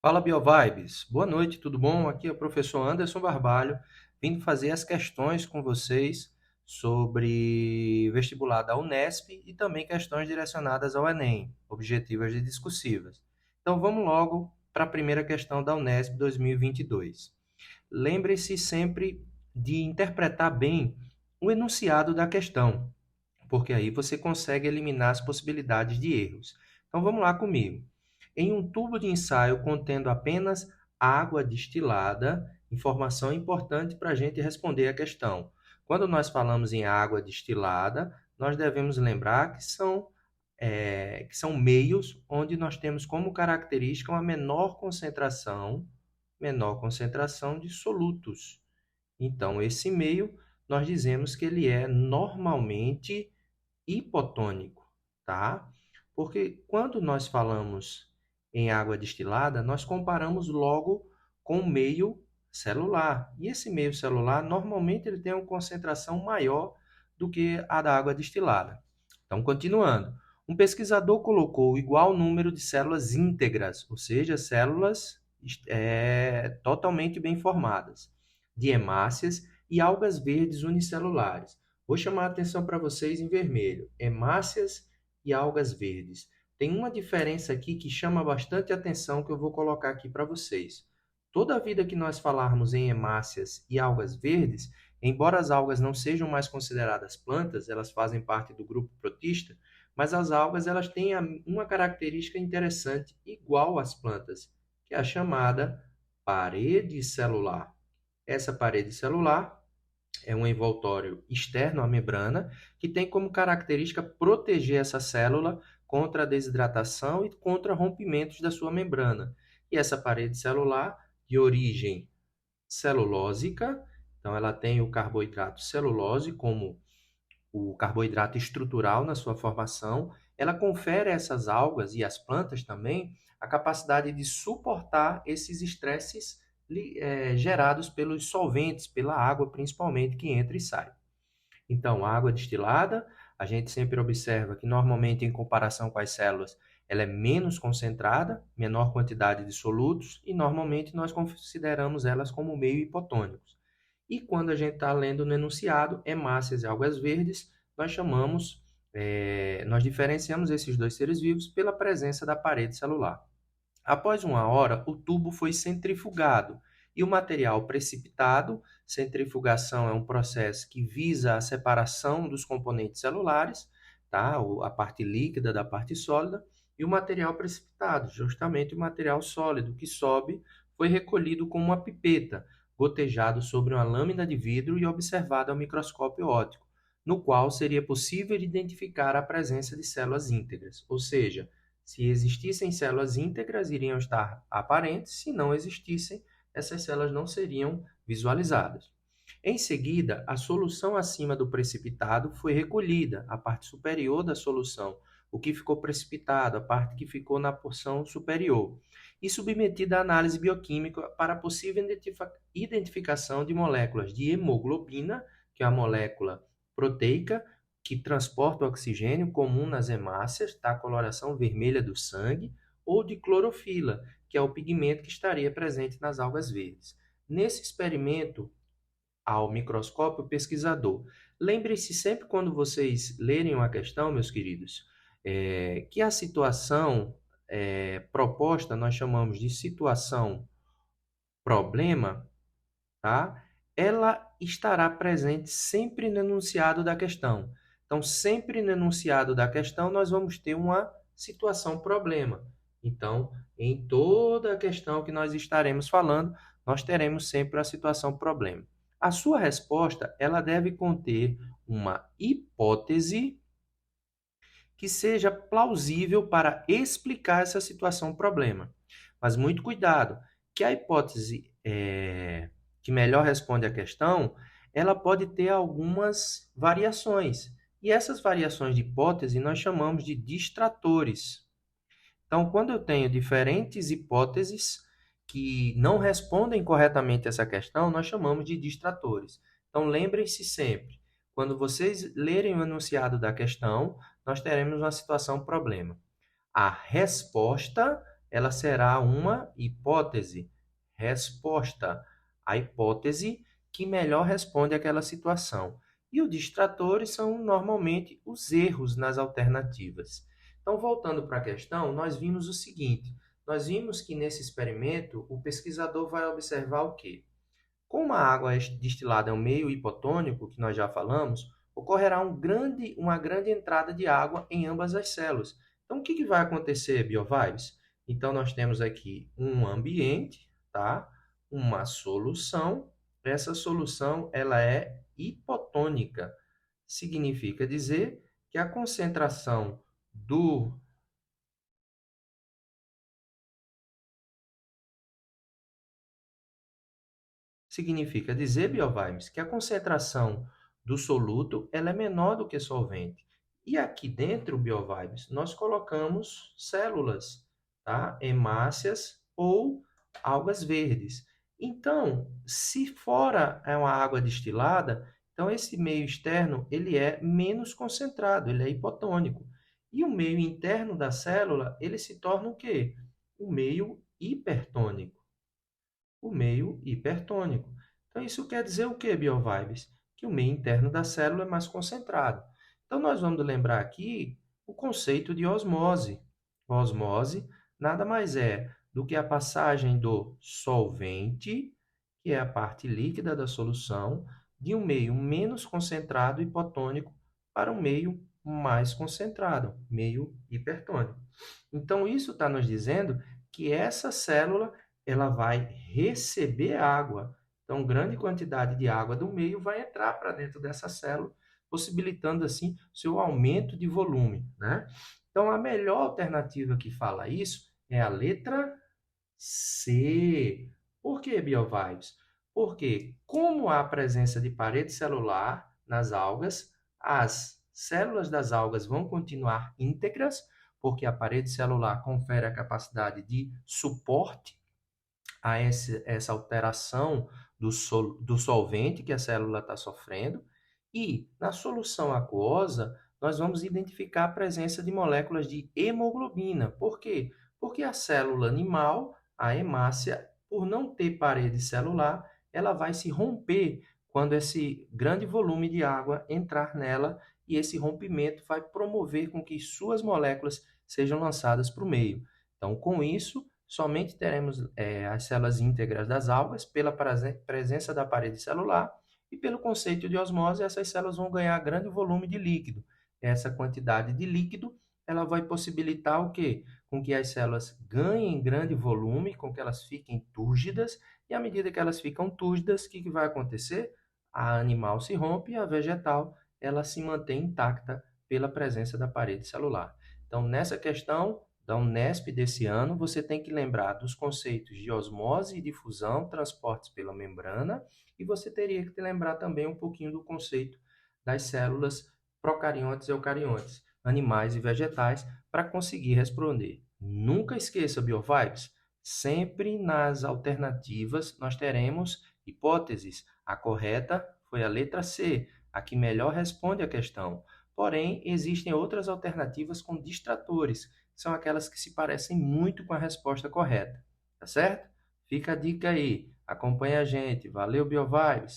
Fala BioVibes, boa noite, tudo bom? Aqui é o professor Anderson Barbalho, vindo fazer as questões com vocês sobre vestibular da Unesp e também questões direcionadas ao Enem, objetivas e discursivas. Então vamos logo para a primeira questão da Unesp 2022. Lembre-se sempre de interpretar bem o enunciado da questão, porque aí você consegue eliminar as possibilidades de erros. Então vamos lá comigo. Em um tubo de ensaio contendo apenas água destilada, informação importante para a gente responder a questão. Quando nós falamos em água destilada, nós devemos lembrar que são meios onde nós temos como característica uma menor concentração de solutos. Então, esse meio, nós dizemos que ele é normalmente hipotônico, tá? Porque quando nós falamos em água destilada, nós comparamos logo com o meio celular. E esse meio celular, normalmente, ele tem uma concentração maior do que a da água destilada. Então, continuando. Um pesquisador colocou igual número de células íntegras, ou seja, células totalmente bem formadas, de hemácias e algas verdes unicelulares. Vou chamar a atenção para vocês em vermelho: hemácias e algas verdes. Tem uma diferença aqui que chama bastante atenção que eu vou colocar aqui para vocês. Toda vida que nós falarmos em hemácias e algas verdes, embora as algas não sejam mais consideradas plantas, elas fazem parte do grupo protista, mas as algas elas têm uma característica interessante igual às plantas, que é a chamada parede celular. Essa parede celular é um envoltório externo à membrana que tem como característica proteger essa célula contra a desidratação e contra rompimentos da sua membrana. E essa parede celular, de origem celulósica, então ela tem o carboidrato celulose como o carboidrato estrutural na sua formação, ela confere a essas algas e às plantas também a capacidade de suportar esses estresses gerados pelos solventes, pela água principalmente, que entra e sai. Então, a água destilada, a gente sempre observa que normalmente em comparação com as células, ela é menos concentrada, menor quantidade de solutos, e normalmente nós consideramos elas como meio hipotônicos. E quando a gente está lendo no enunciado, hemácias e algas verdes, nós diferenciamos esses dois seres vivos pela presença da parede celular. Após uma hora, o tubo foi centrifugado e o material precipitado. Centrifugação é um processo que visa a separação dos componentes celulares, tá? A parte líquida da parte sólida, e o material precipitado, justamente o material sólido que sobe, foi recolhido com uma pipeta, gotejado sobre uma lâmina de vidro e observado ao microscópio óptico, no qual seria possível identificar a presença de células íntegras, ou seja, se existissem células íntegras, iriam estar aparentes; se não existissem, essas células não seriam visualizadas. Em seguida, a solução acima do precipitado foi recolhida, a parte superior da solução, o que ficou precipitado, a parte que ficou na porção superior, e submetida à análise bioquímica para possível identificação de moléculas de hemoglobina, que é a molécula proteica, que transporta o oxigênio comum nas hemácias, tá? A coloração vermelha do sangue, ou de clorofila, que é o pigmento que estaria presente nas algas verdes. Nesse experimento, ao microscópio pesquisador, lembre-se sempre quando vocês lerem uma questão, meus queridos, que a situação proposta nós chamamos de situação problema, tá? Ela estará presente sempre no enunciado da questão. Então, sempre no enunciado da questão, nós vamos ter uma situação problema. Então, em toda a questão que nós estaremos falando, nós teremos sempre a situação problema. A sua resposta, ela deve conter uma hipótese que seja plausível para explicar essa situação problema. Mas muito cuidado, que a hipótese que melhor responde à questão, ela pode ter algumas variações. E essas variações de hipótese nós chamamos de distratores. Então, quando eu tenho diferentes hipóteses que não respondem corretamente essa questão, nós chamamos de distratores. Então, lembrem-se sempre, quando vocês lerem o enunciado da questão, nós teremos uma situação problema. A resposta ela será uma hipótese. Resposta: a hipótese que melhor responde àquela situação. E os distratores são normalmente os erros nas alternativas. Então, voltando para a questão, nós vimos o seguinte: nós vimos que nesse experimento o pesquisador vai observar o quê? Como a água destilada é um meio hipotônico, que nós já falamos, ocorrerá uma grande entrada de água em ambas as células. Então, o que vai acontecer, BioVibes? Então, nós temos aqui um ambiente, tá? Uma solução. Essa solução ela é hipotônica. Significa dizer que a concentração do Significa dizer, BioVibes, que a concentração do soluto ela é menor do que solvente. E aqui dentro, BioVibes, nós colocamos células, tá? Hemácias ou algas verdes. Então, se fora é uma água destilada, então esse meio externo ele é menos concentrado, ele é hipotônico. E o meio interno da célula, ele se torna o quê? O meio hipertônico, o meio hipertônico. Então, isso quer dizer o que, BioVibes? Que o meio interno da célula é mais concentrado. Então, nós vamos lembrar aqui o conceito de osmose. Osmose nada mais é do que a passagem do solvente, que é a parte líquida da solução, de um meio menos concentrado hipotônico para um meio mais concentrado, meio hipertônico. Então, isso está nos dizendo que essa célula ela vai receber água. Então, grande quantidade de água do meio vai entrar para dentro dessa célula, possibilitando assim seu aumento de volume, né? Então, a melhor alternativa que fala isso é a letra C. Por que, BioVibes? Porque, como há presença de parede celular nas algas, as células das algas vão continuar íntegras, porque a parede celular confere a capacidade de suporte a essa alteração do solvente que a célula está sofrendo. E na solução aquosa, nós vamos identificar a presença de moléculas de hemoglobina. Por quê? Porque a célula animal, a hemácia, por não ter parede celular, ela vai se romper quando esse grande volume de água entrar nela, e esse rompimento vai promover com que suas moléculas sejam lançadas para o meio. Então, com isso, somente teremos as células íntegras das algas pela presença da parede celular, e pelo conceito de osmose, essas células vão ganhar grande volume de líquido. Essa quantidade de líquido ela vai possibilitar o quê? Com que as células ganhem grande volume, com que elas fiquem túrgidas, e à medida que elas ficam túrgidas, o que vai acontecer? A animal se rompe e a vegetal ela se mantém intacta pela presença da parede celular. Então, nessa questão da Unesp desse ano, você tem que lembrar dos conceitos de osmose e difusão, transportes pela membrana, e você teria que lembrar também um pouquinho do conceito das células procariontes e eucariontes, animais e vegetais, para conseguir responder. Nunca esqueça, BioVibes, sempre nas alternativas nós teremos hipóteses. A correta foi a letra C, a que melhor responde a questão. Porém, existem outras alternativas com distratores, são aquelas que se parecem muito com a resposta correta, tá certo? Fica a dica aí, acompanha a gente. Valeu, BioVibes!